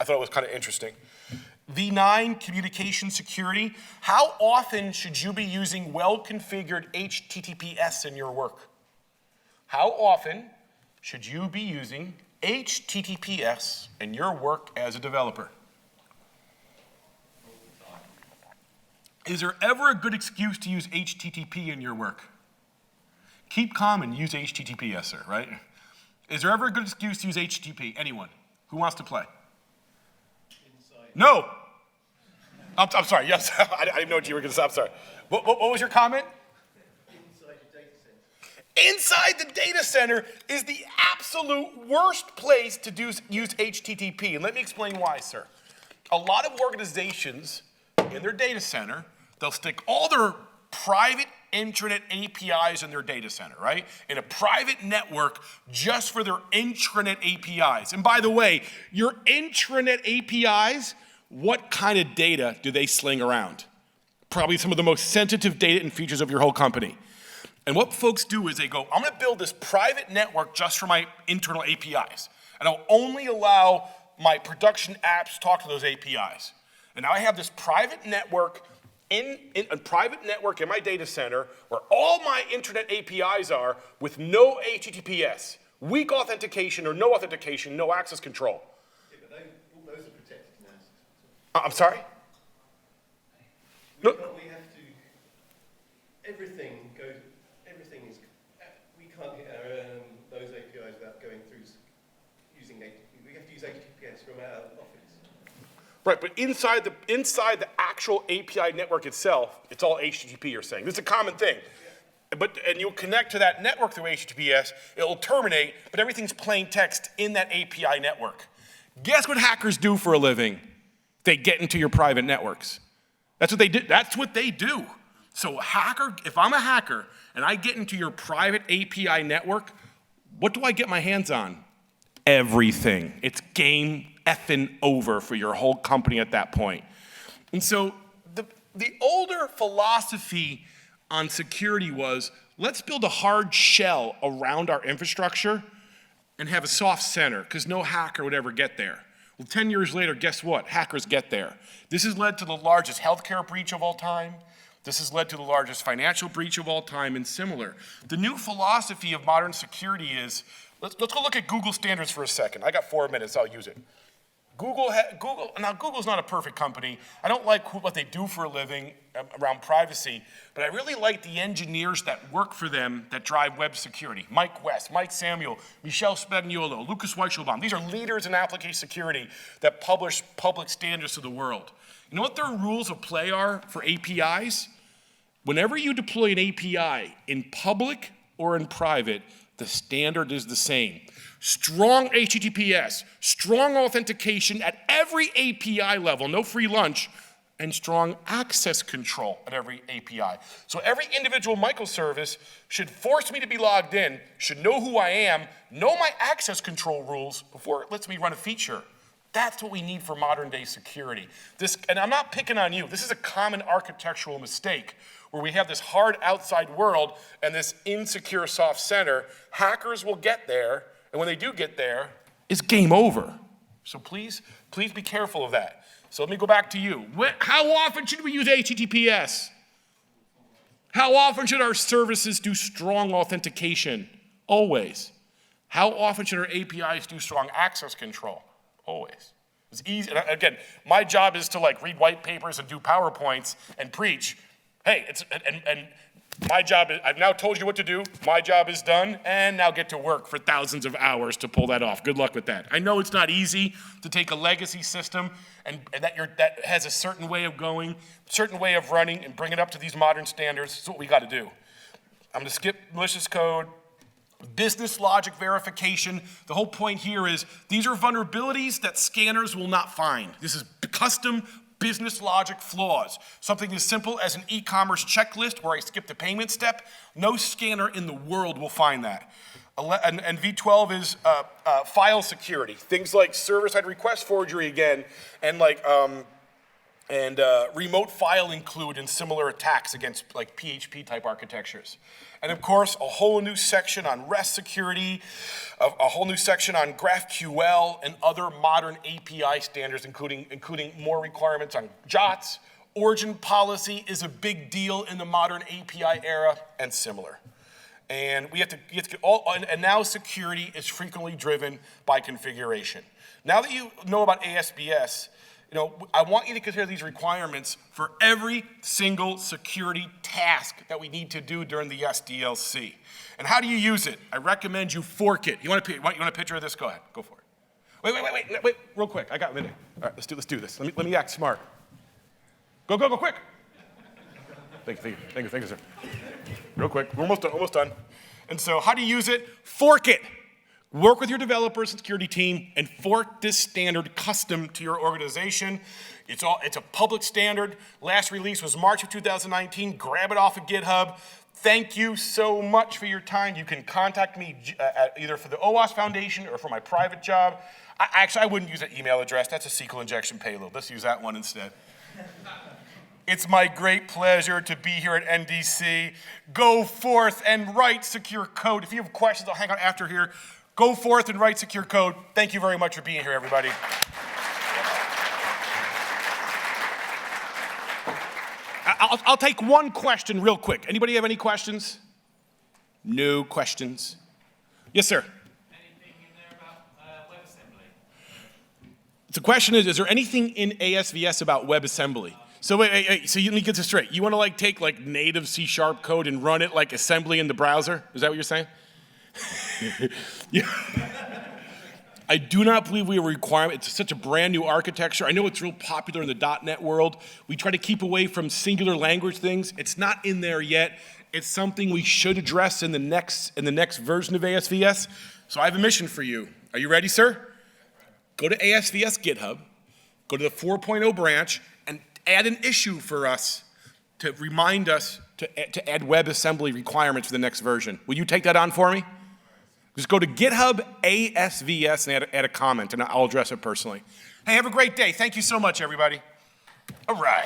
I thought it was kind of interesting. V9, communication security. How often should you be using well-configured HTTPS in your work? How often should you be using HTTPS in your work as a developer? Is there ever a good excuse to use HTTP in your work? Keep calm and use HTTP, yes, sir, right? Is there ever a good excuse to use HTTP? Anyone? Who wants to play? Inside. No! I'm sorry, yes, I didn't know what you were going to say, I'm sorry. What was your comment? Inside your data center. Inside the data center is the absolute worst place to use HTTP, and let me explain why, sir. A lot of organizations in their data center, they'll stick all their private intranet APIs in their data center, right? In a private network just for their intranet APIs. And by the way, your intranet APIs, what kind of data do they sling around? Probably some of the most sensitive data and features of your whole company. And what folks do is they go, I'm gonna build this private network just for my internal APIs. And I'll only allow my production apps to talk to those APIs. And now I have this private network in my data center where all my internet APIs are with no HTTPS, weak authentication or no authentication, no access control. Yeah, but all those are protected now. I'm sorry? We have to, everything is, we can't get those APIs without going through using HTTP. We have to use HTTPS from our office. Right, but inside the actual API network itself, it's all HTTP, you're saying. This is a common thing. And you'll connect to that network through HTTPS, it'll terminate, but everything's plain text in that API network. Guess what hackers do for a living? They get into your private networks. That's what they do. That's what they do. So if I'm a hacker and I get into your private API network, what do I get my hands on? Everything. It's game effing over for your whole company at that point. And so the older philosophy on security was, let's build a hard shell around our infrastructure and have a soft center, because no hacker would ever get there. Well, 10 years later, guess what? Hackers get there. This has led to the largest healthcare breach of all time. This has led to the largest financial breach of all time, and similar. The new philosophy of modern security is, let's go look at Google standards for a second. I got 4 minutes, I'll use it. Now Google's not a perfect company. I don't like what they do for a living around privacy, but I really like the engineers that work for them that drive web security. Mike West, Mike Samuel, Michel Spagnuolo, Lucas Weichelbaum. These are leaders in application security that publish public standards to the world. You know what their rules of play are for APIs? Whenever you deploy an API in public or in private, the standard is the same. Strong HTTPS, strong authentication at every API level, no free lunch, and strong access control at every API. So every individual microservice should force me to be logged in, should know who I am, know my access control rules before it lets me run a feature. That's what we need for modern day security. And I'm not picking on you, this is a common architectural mistake where we have this hard outside world and this insecure soft center. Hackers will get there, and when they do get there, it's game over. So please be careful of that. So let me go back to you. How often should we use HTTPS? How often should our services do strong authentication? Always. How often should our APIs do strong access control? Always. It's easy. And again, my job is to read white papers and do PowerPoints and preach. Hey, and my job is, I've now told you what to do, my job is done, and now get to work for thousands of hours to pull that off. Good luck with that. I know it's not easy to take a legacy system and that has a certain way of going, certain way of running, and bring it up to these modern standards. That's what we got to do. I'm going to skip malicious code. Business logic verification. The whole point here is these are vulnerabilities that scanners will not find. This is custom business logic flaws. Something as simple as an e-commerce checklist where I skip the payment step. No scanner in the world will find that. And V12 is file security. Things like server-side request forgery again, and remote file include and similar attacks against PHP type architectures. And of course, a whole new section on REST security, a whole new section on GraphQL and other modern API standards, including more requirements on JOTs. Origin policy is a big deal in the modern API era, and similar. And we have to get and now security is frequently driven by configuration. Now that you know about ASVS, I want you to consider these requirements for every single security task that we need to do during the SDLC. And how do you use it? I recommend you fork it. You want a picture of this? Go ahead, go for it. Wait, real quick. I got a minute. All right, let's do this. Let me act smart. Go, quick. Thank you, sir. Real quick, we're almost done. And so how do you use it? Fork it. Work with your developers and security team and fork this standard custom to your organization. It's a public standard. Last release was March of 2019. Grab it off of GitHub. Thank you so much for your time. You can contact me either for the OWASP Foundation or for my private job. I wouldn't use that email address. That's a SQL injection payload. Let's use that one instead. It's my great pleasure to be here at NDC. Go forth and write secure code. If you have questions, I'll hang out after here. Go forth and write secure code. Thank you very much for being here, everybody. I'll take one question real quick. Anybody have any questions? No questions. Yes, sir. Anything in there about WebAssembly? The question is there anything in ASVS about WebAssembly? So wait, so let me get this straight. You want to take native C# code and run it like assembly in the browser? Is that what you're saying? Yeah. I do not believe we have a requirement. It's such a brand new architecture. I know it's real popular in the .NET world. We try to keep away from singular language things. It's not in there yet. It's something we should address in the next version of ASVS. So I have a mission for you. Are you ready, sir? Go to ASVS GitHub, go to the 4.0 branch, and add an issue for us to remind us to add WebAssembly requirements for the next version. Will you take that on for me? Just go to GitHub ASVS and add a comment, and I'll address it personally. Hey, have a great day. Thank you so much, everybody. All right.